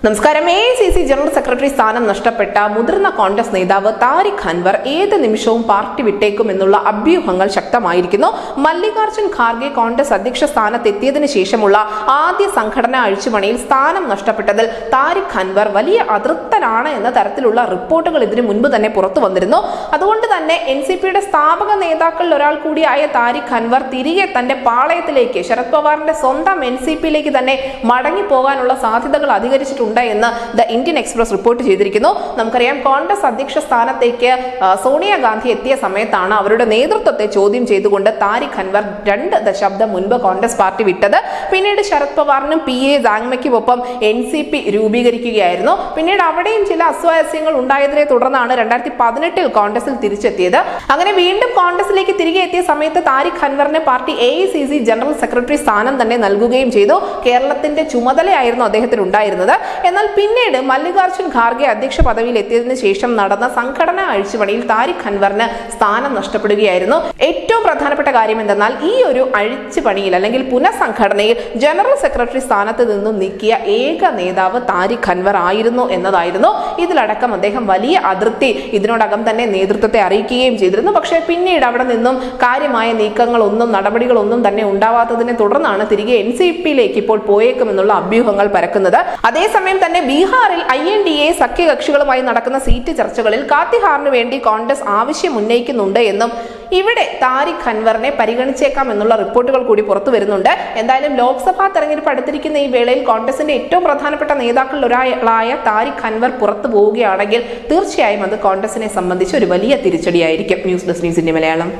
നമസ്കാരം. AICC general secretary സ്ഥാനം നഷ്ടപ്പെട്ട മുതിർന്ന കോൺഗ്രസ് നേതാവ് താരിഖ് അൻവർ ഏത് നിമിഷവും പാർട്ടി വിട്ടേക്കുമെന്നുള്ള അഭ്യൂഹങ്ങൾ ശക്തമായിരിക്കുന്നു. മല്ലികാർജ്ജുൻ ഖാർഗെ കോൺഗ്രസ് അധ്യക്ഷ സ്ഥാനത്തെത്തിയതിനു ശേഷമുള്ള ആദ്യ സംഘടനാ അഴിച്ചുപണിയിൽ സ്ഥാനം നഷ്ടപ്പെട്ടതിൽ താരിഖ് അൻവർ വലിയ അതൃപ്തനാണ് എന്ന തരത്തിലുള്ള റിപ്പോർട്ടുകൾ ഇതിനു മുൻപ് തന്നെ പുറത്തു വന്നിരുന്നു. അതുകൊണ്ട് തന്നെ NCPയുടെ സ്ഥാപക നേതാക്കളിൽ ഒരാൾ കൂടിയായ താരിഖ് അൻവർ തിരികെ തന്റെ പാളയത്തിലേക്ക്, ശരത് പവാറിന്റെ സ്വന്തം NCPയിലേക്ക് തന്നെ മടങ്ങിപ്പോകാനുള്ള സാധ്യതകൾ അധികരിച്ചിട്ടുണ്ട് എന്ന് ദ ഇന്ത്യൻ എക്സ്പ്രസ് റിപ്പോർട്ട് ചെയ്തിരിക്കുന്നു. നമുക്കറിയാം, കോൺഗ്രസ് അധ്യക്ഷ സ്ഥാനത്തേക്ക് സോണിയാഗാന്ധി എത്തിയ സമയത്താണ് അവരുടെ നേതൃത്വത്തെ ചോദ്യം ചെയ്തുകൊണ്ട് താരിഖ് അൻവർ 2 ദശാബ്ദം മുൻപ് കോൺഗ്രസ് പാർട്ടി വിട്ടത്. പിന്നീട് ശരത് പവാറിനും PA ജാങ്മയ്ക്കുമൊപ്പം NCP രൂപീകരിക്കുകയായിരുന്നു. പിന്നീട് അവിടെയും ചില അസ്വാരസ്യങ്ങൾ ഉണ്ടായതിനെ തുടർന്നാണ് 2018 കോൺഗ്രസിൽ തിരിച്ചെത്തിയത്. അങ്ങനെ വീണ്ടും കോൺഗ്രസിലേക്ക് തിരികെ എത്തിയ സമയത്ത് താരിഖ് അൻവറിന് പാർട്ടി AICC ജനറൽ സെക്രട്ടറി സ്ഥാനം തന്നെ നൽകുകയും ചെയ്തു. കേരളത്തിന്റെ ചുമതലയായിരുന്നു അദ്ദേഹത്തിന് ഉണ്ടായിരുന്നത്. എന്നാൽ പിന്നീട് മല്ലികാർജ്ജുൻ ഖാർഗെ അധ്യക്ഷ പദവിയിൽ എത്തിയതിനു ശേഷം നടന്ന സംഘടനാ അഴിച്ചുപണിയിൽ താരിഖ് അൻവറിന് സ്ഥാനം നഷ്ടപ്പെടുകയായിരുന്നു. ഏറ്റവും പ്രധാനപ്പെട്ട കാര്യം എന്തെന്നാൽ, ഈ ഒരു അഴിച്ചുപണിയിൽ അല്ലെങ്കിൽ പുനഃസംഘടനയിൽ ജനറൽ സെക്രട്ടറി സ്ഥാനത്ത് നിന്നും നീക്കിയ ഏക നേതാവ് താരിഖ് അൻവർ ആയിരുന്നു എന്നതായിരുന്നു. ഇതിലടക്കം അദ്ദേഹം വലിയ അതൃപ്തി ഇതിനോടകം തന്നെ നേതൃത്വത്തെ അറിയിക്കുകയും ചെയ്തിരുന്നു. പക്ഷേ പിന്നീട് അവിടെ നിന്നും കാര്യമായ നീക്കങ്ങളൊന്നും, നടപടികളൊന്നും തന്നെ ഉണ്ടാവാത്തതിനെ തുടർന്നാണ് തിരികെ NCPയിലേക്ക് ഇപ്പോൾ പോയേക്കുമെന്നുള്ള അഭ്യൂഹങ്ങൾ പരക്കുന്നത്. അതേസമയം തന്നെ ബീഹാറിൽ INDA സഖ്യകക്ഷികളുമായി നടക്കുന്ന സീറ്റ് ചർച്ചകളിൽ കാത്തിഹാറിന് വേണ്ടി കോൺഗ്രസ് ആവശ്യം ഉന്നയിക്കുന്നുണ്ട് എന്നും ഇവിടെ താരിഖ് അൻവറിനെ പരിഗണിച്ചേക്കാം എന്നുള്ള റിപ്പോർട്ടുകൾ കൂടി പുറത്തു വരുന്നുണ്ട്. എന്തായാലും ലോക്സഭാ തെരഞ്ഞെടുപ്പ് അടുത്തിരിക്കുന്ന ഈ വേളയിൽ കോൺഗ്രസിന്റെ ഏറ്റവും പ്രധാനപ്പെട്ട നേതാക്കളിൽ ഒരാളായ താരിഖ് അൻവർ പുറത്തു പോവുകയാണെങ്കിൽ തീർച്ചയായും അത് കോൺഗ്രസിനെ സംബന്ധിച്ച് ഒരു വലിയ തിരിച്ചടിയായിരിക്കും. News desk news India Malayalam.